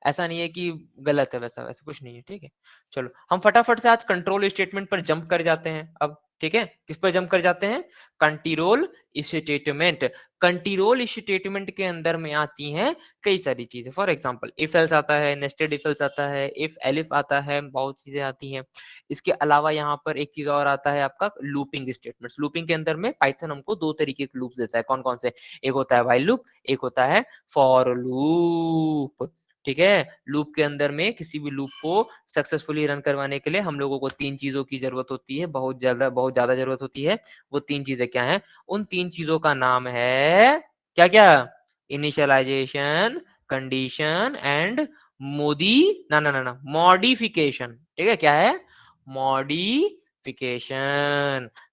ऐसा नहीं है कि गलत है, वैसा वैसा कुछ नहीं है, ठीक है। चलो हम फटाफट से आज कंट्रोल स्टेटमेंट पर जंप कर जाते हैं अब, ठीक है। किस पर जंप कर जाते हैं? Control statement. कंट्रोल स्टेटमेंट के अंदर में आती हैं कई सारी चीजें, फॉर एग्जांपल इफ एल्स आता है, नेस्टेड इफ एल्स आता है, इफ एलिफ आता है, बहुत चीजें आती हैं। इसके अलावा यहाँ पर एक चीज और आता है आपका लूपिंग स्टेटमेंट्स। लूपिंग के अंदर में पाइथन हमको दो तरीके के लूप्स देता है, कौन कौन से? एक होता है व्हाइल लूप, एक होता है फॉर लूप, ठीक है। लूप के अंदर में किसी भी लूप को सक्सेसफुली रन करवाने के लिए हम लोगों को तीन चीजों की जरूरत होती है, बहुत ज्यादा जरूरत होती है। वो तीन चीजें क्या है? उन तीन चीजों का नाम है क्या क्या? इनिशियलाइजेशन, कंडीशन एंड मोदी ना ना ना ना मॉडिफिकेशन, ठीक है। क्या है? मॉडिफिकेशन।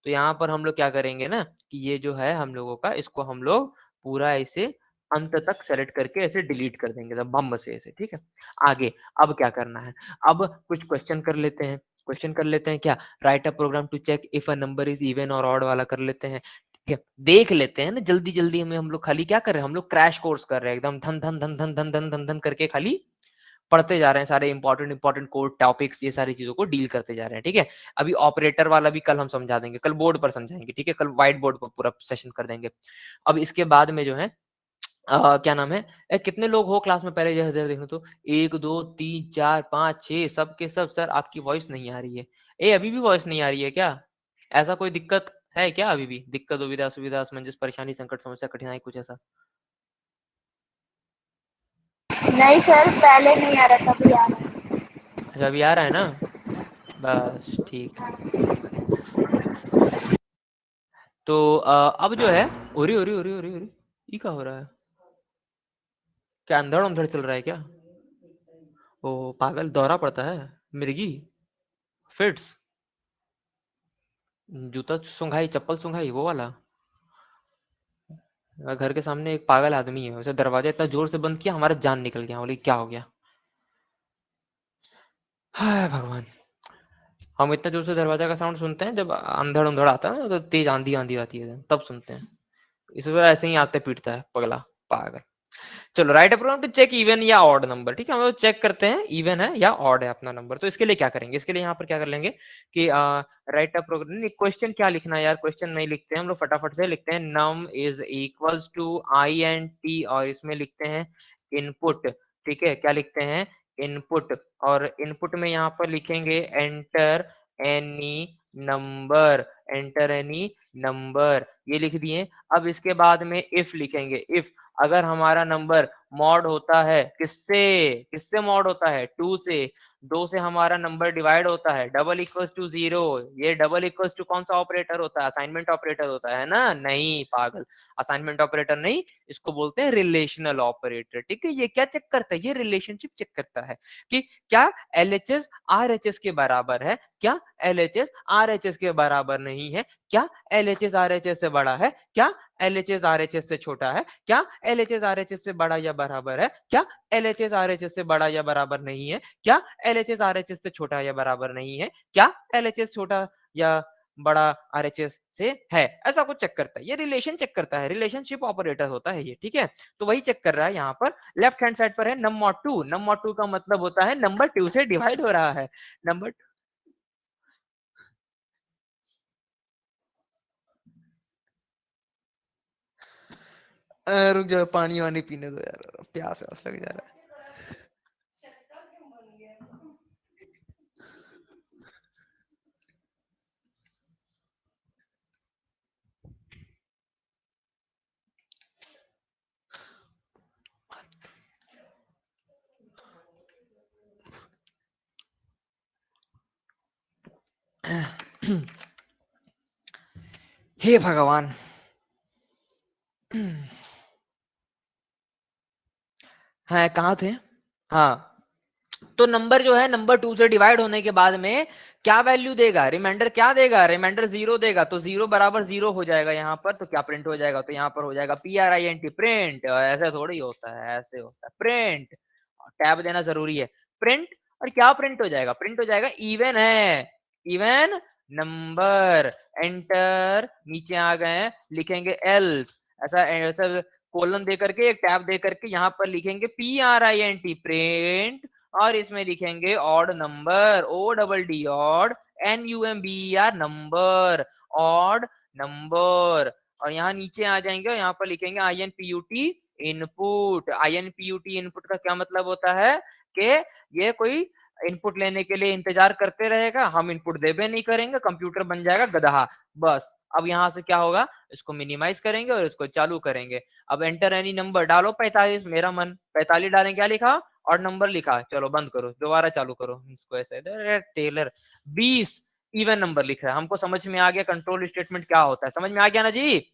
तो यहाँ पर हम लोग क्या करेंगे ना कि ये जो है हम लोगों का, इसको हम लोग पूरा ऐसे अंत तक सेलेक्ट करके ऐसे डिलीट कर देंगे सब बम से ऐसे, ठीक है। आगे अब क्या करना है? अब कुछ क्वेश्चन कर लेते हैं, क्वेश्चन कर लेते हैं क्या? Write a program to check if a number is even और ऑड वाला कर लेते हैं, ठीक है। देख लेते हैं ना जल्दी जल्दी में, हम लोग खाली क्या कर रहे हैं? हम लोग क्रैश कोर्स कर रहे हैं एकदम, धन धन धन धन धन धन धन धन करके खाली पढ़ते जा रहे हैं, सारे इंपॉर्टेंट कोड टॉपिक्स, ये सारी चीजों को डील करते जा रहे हैं, ठीक है। अभी ऑपरेटर वाला भी कल हम समझा देंगे, कल बोर्ड पर समझाएंगे, ठीक है। कल व्हाइट बोर्ड पर पूरा सेशन कर देंगे। अब इसके बाद में जो है क्या नाम है, कितने लोग हो क्लास में? पहले जरा देखो तो, 1 2 3 4 5 6, सब के सब। सर आपकी वॉइस नहीं आ रही है। अभी भी वॉइस नहीं आ रही है क्या? ऐसा कोई दिक्कत है क्या? अभी भी दिक्कत, दुविधा, असुविधा, असमंजस, परेशानी, संकट, समस्या, कठिनाई, कुछ ऐसा? नहीं सर, पहले नहीं आ रहा था, अभी आ रहा है। अच्छा अभी आ रहा है ना, बस ठीक है। तो अब जो है, ओरी ओरी ओरी ओरी ओरी, ये क्या हो रहा है? क्या अंधड़ अंधड़ चल रहा है क्या? ओ पागल, दौरा पड़ता है, मिर्गी, फिट्स, जूता सुंघाई, चप्पल सुंघाई, वो वाला? घर के सामने एक पागल आदमी है, उसे दरवाजा इतना जोर से बंद किया, हमारा जान निकल गया। बोले क्या हो गया? हाय भगवान। हम इतना जोर से दरवाजा का साउंड सुनते हैं जब अंधड़ अंधड़ आता है ना, तो तेज आंधी आंधी आती है तब सुनते हैं। इस वजह ऐसे ही आते पीटता है पगला, पागल। चलो write program to check even या ऑड नंबर, ठीक है। हम लोग चेक करते हैं इवन है या ऑड है अपना नंबर। तो इसके लिए क्या करेंगे? इसके लिए यहाँ पर क्या कर लेंगे कि राइट अ प्रोग्राम, क्वेश्चन क्या लिखना है यार? क्वेश्चन नहीं लिखते हैं हम लोग, फटाफट से लिखते हैं num is equals to I N T, और इसमें लिखते हैं इनपुट, ठीक है। क्या लिखते हैं? इनपुट। और इनपुट में यहाँ पर लिखेंगे enter any number, enter any number, ये लिख दिए। अब इसके बाद में इफ लिखेंगे, इफ अगर हमारा नंबर मॉड होता है, किससे? किससे मॉड होता है? 2 से। 2 से हमारा नंबर डिवाइड होता है, डबल इक्वल्स टू 0। ये डबल इक्वल्स टू कौन सा ऑपरेटर होता है? असाइनमेंट ऑपरेटर होता है ना? नहीं पागल, असाइनमेंट ऑपरेटर नहीं, इसको बोलते हैं रिलेशनल ऑपरेटर, ठीक है। ये क्या चेक करता है? ये रिलेशनशिप चेक करता है कि क्या एलएचएस आरएचएस के बराबर है, क्या एलएचएस आरएचएस के बराबर नहीं है, क्या एलएचएस आरएचएस से बड़ा है, क्या एलएचएस आरएचएस से छोटा है, क्या एलएचएस आरएचएस से बड़ा या बराबर है, क्या एलएचएस आरएचएस से बड़ा या बराबर नहीं है, क्या एलएचएस आरएचएस से छोटा या बराबर नहीं है, क्या एलएचएस छोटा या बड़ा आरएचएस से है। ऐसा कुछ चेक करता है, ये रिलेशन चेक करता है, रिलेशनशिप ऑपरेटर होता है ये, ठीक है। तो वही चेक कर रहा है। यहाँ पर लेफ्ट हैंड साइड पर है नम मॉड 2, नम मॉड 2 का मतलब होता है नंबर 2 से डिवाइड हो रहा है, नंबर। रुक जाओ, पानी वानी पीने दो यार, प्यास व्यास लग जा रहा है। हे भगवान। हाँ कहाँ थे? हाँ तो नंबर जो है नंबर 2 से डिवाइड होने के बाद में क्या वैल्यू देगा? रिमाइंडर क्या देगा? रिमाइंडर 0 देगा। तो 0 बराबर 0 हो जाएगा यहाँ पर। तो क्या प्रिंट हो जाएगा? तो यहाँ पर हो जाएगा PRINT प्रिंट। ऐसे थोड़ी होता है, ऐसे होता है प्रिंट। टैब देना जरूरी है। प्रिंट और क्या प्रिंट हो जाएगा? प्रिंट हो जाएगा इवन है, इवन नंबर। एंटर, नीचे आ गए, लिखेंगे एल्स। ऐसा ऐसा कोलन दे करके एक टैब दे करके यहाँ पर लिखेंगे PRINT प्रिंट और इसमें लिखेंगे odd number, ODD odd, NUMBER number, odd number. और यहाँ नीचे आ जाएंगे और यहाँ पर लिखेंगे INPUT इनपुट। INPUT इनपुट का क्या मतलब होता है कि ये कोई इनपुट लेने के लिए इंतजार करते रहेगा, हम इनपुट देबे नहीं करेंगे, कंप्यूटर बन जाएगा गधा। बस अब यहाँ से क्या होगा, इसको मिनिमाइज करेंगे और इसको चालू करेंगे। अब एंटर एनी नंबर डालो 45, मेरा मन 45 डालें, क्या लिखा? और नंबर लिखा। चलो बंद करो, दोबारा चालू करो इसको। ऐसे टेलर 20 इवन नंबर लिख रहा है। हमको समझ में आ गया कंट्रोल स्टेटमेंट क्या होता है, समझ में आ गया ना जी?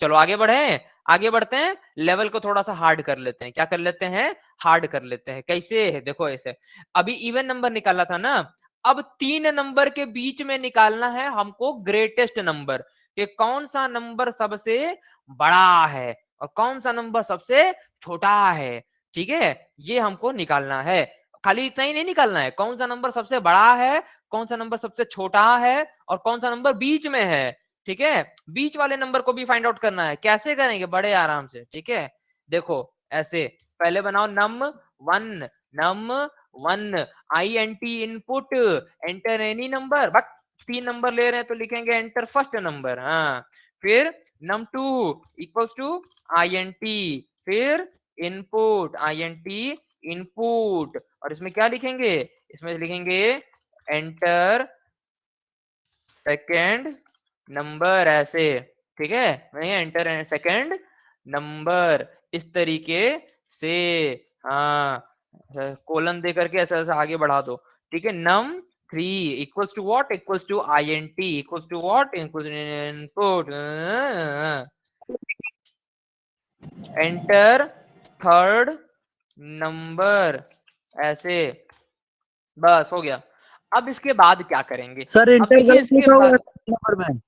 चलो आगे बढ़े, आगे बढ़ते हैं। लेवल को थोड़ा सा हार्ड कर लेते हैं। क्या कर लेते हैं? हार्ड कर लेते हैं। कैसे है देखो, ऐसे अभी इवन नंबर निकाला था ना, अब 3 नंबर के बीच में निकालना है हमको ग्रेटेस्ट नंबर, कि कौन सा नंबर सबसे बड़ा है और कौन सा नंबर सबसे छोटा है। ठीक है, ये हमको निकालना है। खाली इतना ही नहीं निकालना है, कौन सा नंबर सबसे बड़ा है, कौन सा नंबर सबसे छोटा है और कौन सा नंबर बीच में है। ठीक है, बीच वाले नंबर को भी फाइंड आउट करना है। कैसे करेंगे? बड़े आराम से। ठीक है, देखो ऐसे पहले बनाओ num1, num1 INT input, enter any number. बस 3 नंबर ले रहे हैं तो लिखेंगे एंटर फर्स्ट नंबर। हाँ, फिर num2 इक्वल्स टू INT, फिर इनपुट INT इनपुट। और इसमें क्या लिखेंगे? इसमें लिखेंगे एंटर सेकेंड नंबर, ऐसे। ठीक है, नहीं एंटर सेकेंड नंबर, इस तरीके से। हाँ, कोलन दे करके ऐसा ऐसा आगे बढ़ा दो। ठीक है, num3 equals to what? Equals to INT equals to what? Equals to input. Enter third number, ऐसे। बस हो गया। अब इसके बाद क्या करेंगे? सर अब इंटर देखिए गलत इसके लिखा हुआ है बाद, नंबर में।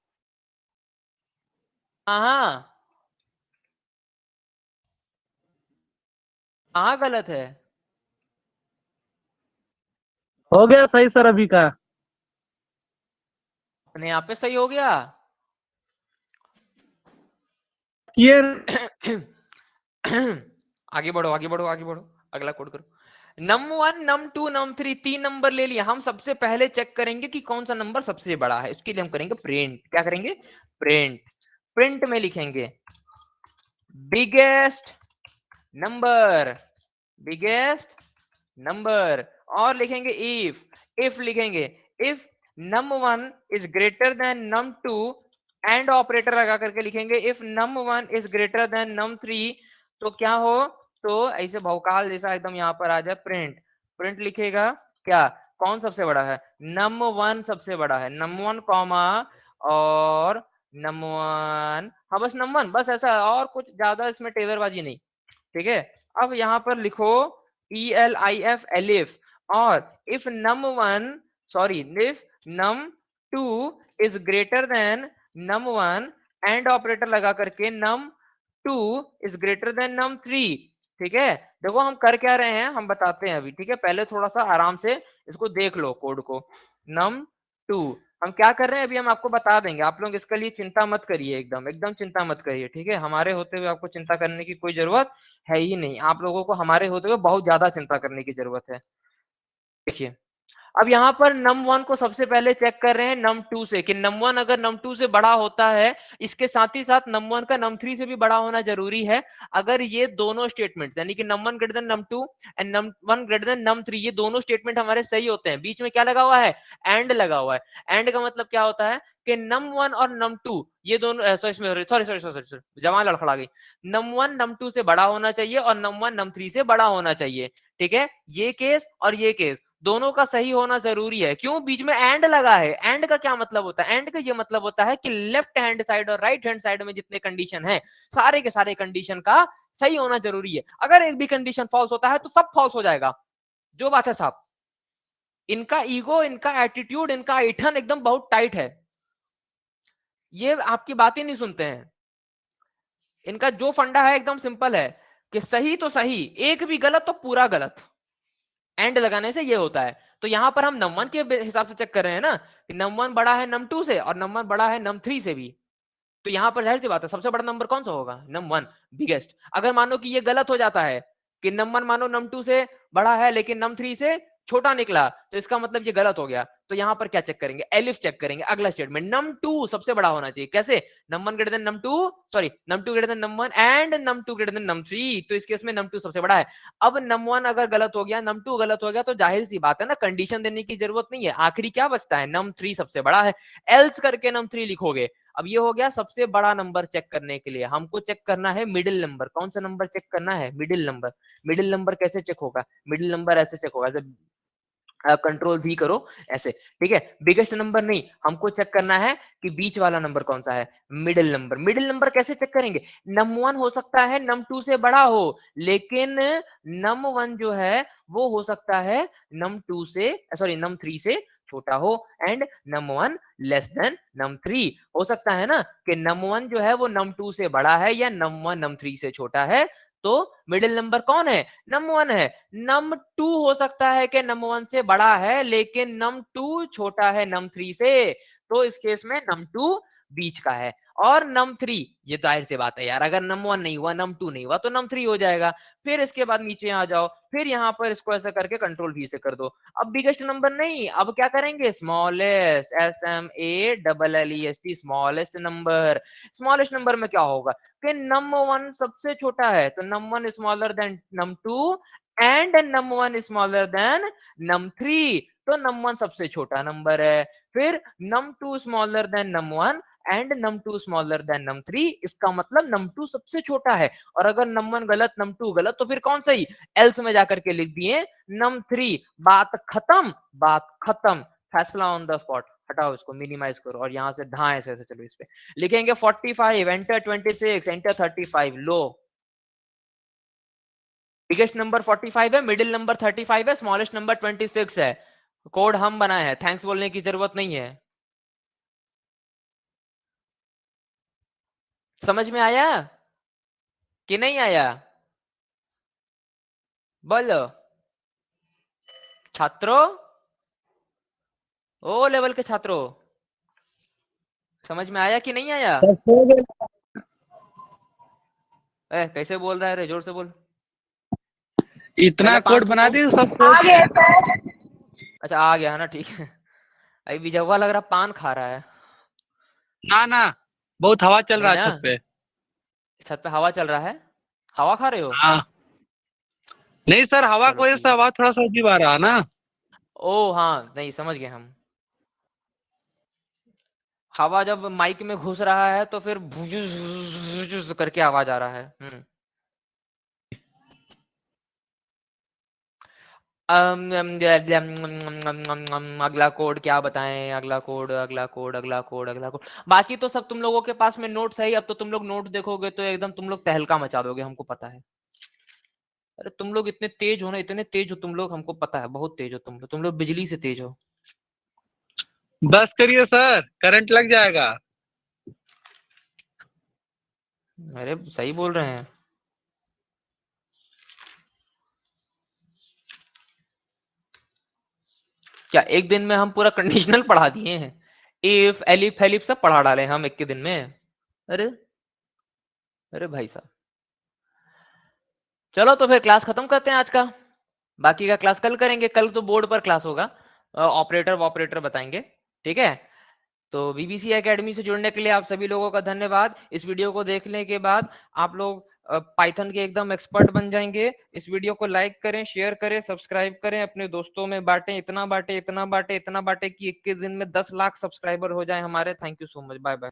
हाँ हाँ गलत है। हो गया सही सर अभी का। अपने यहाँ पे सही हो गया। ये आगे बढ़ो आगे बढ़ो आगे बढ़ो, अगला कोड करो। num1 num2 num3 3 नंबर ले लिया। हम सबसे पहले चेक करेंगे कि कौन सा नंबर सबसे बड़ा है। उसके लिए हम करेंगे प्रिंट। क्या करेंगे? प्रिंट। प्रिंट में लिखेंगे बिगेस्ट नंबर, बिगेस्ट नंबर। और लिखेंगे इफ लिखेंगे if num1 is greater than num2, and operator लगा करके लिखेंगे if num1 is greater than num3। तो क्या हो? तो ऐसे भौकाल जैसा एकदम यहाँ पर आ जाए प्रिंट। प्रिंट लिखेगा क्या? कौन सबसे बड़ा है? num1 सबसे बड़ा है। num1 कॉमा और num1, हाँ बस num1, बस ऐसा, और कुछ ज्यादा इसमें टेलरबाजी नहीं। ठीक है, अब यहाँ पर लिखो ELIF एलिफ। और if num1 sorry if num2 is greater than num1, and operator लगा करके num2 is greater than num3। ठीक है, देखो हम कर क्या रहे हैं, हम बताते हैं अभी। ठीक है, पहले थोड़ा सा आराम से इसको देख लो कोड को। num2 हम क्या कर रहे हैं अभी हम आपको बता देंगे। आप लोग इसके लिए चिंता मत करिए, एकदम एकदम चिंता मत करिए। ठीक है, हमारे होते हुए आपको चिंता करने की कोई जरूरत है ही नहीं। आप लोगों को हमारे होते हुए बहुत ज्यादा चिंता करने की जरूरत है। देखिए, अब यहाँ पर num1 को सबसे पहले चेक कर रहे हैं num2 से, कि num1 अगर num2 से बड़ा होता है, इसके साथ ही साथ num1 का num3 से भी बड़ा होना जरूरी है। अगर ये दोनों स्टेटमेंट्स यानी कि num1 greater than num2 and num1 greater than num3, ये दोनों स्टेटमेंट हमारे सही होते हैं, बीच में क्या लगा हुआ है? एंड लगा हुआ है। एंड का मतलब क्या होता है कि num1 और num2 ये दोनों सॉरी सॉरी सॉरी सॉरी जमा लड़खड़ा गई। num1 num2 से बड़ा होना चाहिए और num1 num3 से बड़ा होना चाहिए। ठीक है, ये केस और ये केस दोनों का सही होना जरूरी है। क्यों? बीच में एंड लगा है। एंड का क्या मतलब होता है? एंड का ये मतलब होता है कि लेफ्ट हैंड साइड और राइट हैंड साइड में जितने कंडीशन है, सारे के सारे कंडीशन का सही होना जरूरी है। अगर एक भी कंडीशन फॉल्स होता है तो सब फॉल्स हो जाएगा। जो बात है साहब, इनका ईगो, इनका एटीट्यूड, इनका ऐठन एकदम बहुत टाइट है। ये आपकी बातें नहीं सुनते हैं। इनका जो फंडा है एकदम सिंपल है कि सही तो सही, एक भी गलत तो पूरा गलत। एंड लगाने से ये होता है। तो यहां पर हम नम 1 के हिसाब से चेक कर रहे हैं ना कि नम 1 बड़ा है नम 2 से और नम 1 बड़ा है नम 3 से भी। तो यहां पर जाहिर सी बात है सबसे बड़ा नंबर कौन सा होगा? नम 1, बिगेस्ट। अगर मानो कि ये गलत हो जाता है कि नम 1 मानो नम 2 से बड़ा है लेकिन नम 3 से छोटा निकला, तो इसका मतलब ये गलत हो गया। तो यहां पर क्या चेक करेंगे? एलिफ चेक करेंगे। अगला स्टेटमेंट, नम 2 सबसे बड़ा होना चाहिए। कैसे? Num 1 greater than num 2, sorry num 2 greater than num 1 and num 2 greater than num 3। तो इस केस में नम 2 सबसे बड़ा है। अब नम 1 अगर गलत हो गया, नम 2 गलत हो गया, तो जाहिर सी बात है ना, कंडीशन देने की जरूरत नहीं है। आखिरी क्या बचता है? नम 3 सबसे बड़ा है। एल्स करके नम 3 लिखोगे। अब ये हो गया सबसे बड़ा नंबर चेक करने के लिए। हमको चेक करना है मिडिल नंबर। कौन सा नंबर चेक करना है? Middle number. मिडिल नंबर कैसे चेक होगा? मिडिल नंबर ऐसे चेक होगा, जब कंट्रोल भी करो ऐसे, ठीक है। बिगेस्ट नंबर नहीं, हमको चेक करना है कि बीच वाला नंबर कौन सा है, मिडिल नंबर। मिडिल नंबर कैसे चेक करेंगे? नम 1 हो सकता है नम 2 से बड़ा हो, लेकिन नम 1 जो है वो हो सकता है नम 2 से, सॉरी नम 3 से छोटा हो, and num 1 less than num 3। हो सकता है ना कि नम 1 जो है वो नम 2 से बड़ा है या नम 1 नम 3 से छोटा है। तो मिडिल नंबर कौन है? नम 1 है। नम 2 हो सकता है कि नम 1 से बड़ा है लेकिन नम 2 छोटा है नम 3 से। तो इस केस में नम 2 बीच का है। और नम 3, ये जाहिर सी बात है यार, अगर नम 1 नहीं हुआ, नम 2 नहीं हुआ, तो नम 3 हो जाएगा। फिर इसके बाद नीचे आ जाओ, फिर यहाँ पर इसको ऐसा करके कंट्रोल भी से कर दो। अब बिगेस्ट नंबर नहीं, अब क्या करेंगे? Smallest, SMALLEST, smallest number. Smallest number में क्या होगा कि नम 1 सबसे छोटा है, तो num 1 smaller than num 2 and num 1 smaller than num 3। तो नम 1 सबसे छोटा नंबर है। फिर num 2 smaller than num 1 and num 2 smaller than num 3। इसका मतलब नम 2 सबसे छोटा है। और अगर नम 1 गलत, नम 2 गलत, तो फिर कौन सही? एल्स में जाकर के लिख दिए नम 3। बात खत्म, बात खत्म। फैसला ऑन द स्पॉट। हटाओ इसको, मिनिमाइज करो और यहां से ढाए ऐसे चलो। इस पे लिखेंगे 45, एंटर 26, एंटर 35। लो, बिगेस्ट नंबर 45 है, मिडिल नंबर 35 है, स्मॉलेस्ट नंबर 26 है। कोड हम बनाए हैं, थैंक्स बोलने की जरूरत नहीं है। समझ में आया कि नहीं आया? बोलो छात्रों, ओ लेवल के छात्रों, समझ में आया कि नहीं आया? सर हो गया। कैसे बोल रहा है रे? जोर से बोल। इतना पहले पान कोड बना थूको। दिए सब आ गया सर। अच्छा आ गया ना, ठीक है। अभी विजयवा लग रहा पान खा रहा है। ना ना, बहुत हवा चल नहीं रहा है ना, छत पे। छत पे हवा चल रहा है। हवा खा रहे हो? हाँ, नहीं सर, हवा की चलो वजह ठीक से है। हवा थोड़ा सा अजीब आ रहा है ना। ओ हाँ, नहीं समझ गए हम। हवा जब माइक में घुस रहा है तो फिर भुजुज करके आवाज आ रहा है। अगला कोड क्या बताएं? अगला कोड, अगला कोड, अगला कोड, अगला कोड। बाकी तो सब तुम लोगों के पास में नोट्स है ही। अब तो तुम लोग नोट देखोगे तो एकदम तुम लोग तहलका मचा दोगे, हमको पता है। अरे तुम लोग इतने तेज हो ना, इतने तेज हो तुम लोग, हमको पता है, बहुत तेज हो तुम लोग बिजली से तेज हो। बस करिए सर, करंट लग जाएगा। अरे सही बोल रहे हैं। क्या एक दिन में हम पूरा कंडीशनल पढ़ा दिए हैं? इफ, एलिफ, एलिफ सब पढ़ा डाले हम एक के दिन में। अरे, अरे भाई साहब, चलो तो फिर क्लास खत्म करते हैं आज का। बाकी का क्लास कल करेंगे। कल तो बोर्ड पर क्लास होगा, ऑपरेटर ऑपरेटर बताएंगे, ठीक है। तो बीबीसी एकेडमी से जुड़ने के लिए आप सभी लोगों का धन्यवाद। इस वीडियो को देखने के बाद आप लोग पाइथन के एकदम एक्सपर्ट बन जाएंगे। इस वीडियो को लाइक करें, शेयर करें, सब्सक्राइब करें, अपने दोस्तों में बांटें, इतना बांटें, इतना बांटें, इतना बांटें कि 21 दिन में 10 लाख सब्सक्राइबर हो जाए हमारे। Thank you so much, bye bye.